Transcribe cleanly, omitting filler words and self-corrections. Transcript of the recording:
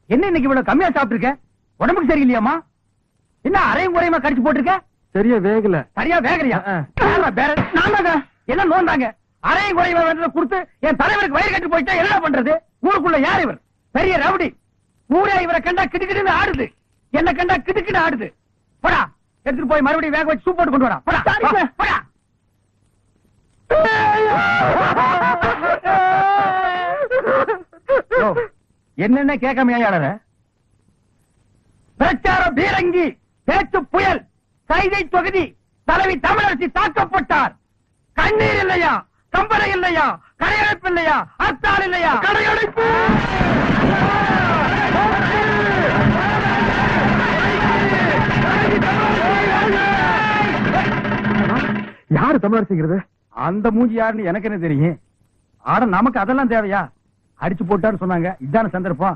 என்ன இன்னைக்கு இவ்வளவு கம்மியா சாப்பிட்டுருக்க? உடம்புக்கு சரியில்லையாமா? என்ன அரையும் குறையுமா கடிச்சு போட்டிருக்க? சரியா வேகல. சரியா வேகலையா? என்ன நோந்தாங்க? அரையும் குறையுமா வேண்டத கொடுத்து என் தலைவருக்கு வயிறு கட்டி போயிட்டா என்ன பண்றது? ஊருக்குள்ள யார் இவர்? பெரிய ரவுடி. ஊரே இவரை கண்டா கிடுக்கிடுன்னு ஆடுது. என்ன கண்டா கிடுக்கிட்டு ஆடுது. போடா, எடுத்துட்டு போய் மறுபடியும் வேக வச்சு சூப் போட்டு கொண்டு வரா. போடா போடா. என்னென்ன கேட்காம ஏன் பிரச்சார பீரங்கி, பேச்சு புயல், கைதை தொகுதி தலைவி தமிழரசி தாக்கப்பட்டார். கண்ணீர் இல்லையா? கம்பளை இல்லையா? கடையடைப்பு இல்லையா? அர்த்தால் இல்லையா? கடையடைப்பு. யாரு தமிழரசிங்கிறது? அந்த மூஞ்சி யாருன்னு எனக்கு என்ன தெரியும்? ஆனா நமக்கு அதெல்லாம் தேவையா? அடிச்சு போட்டான்னு சொன்னாங்க. இதான சந்தர்ப்பம்.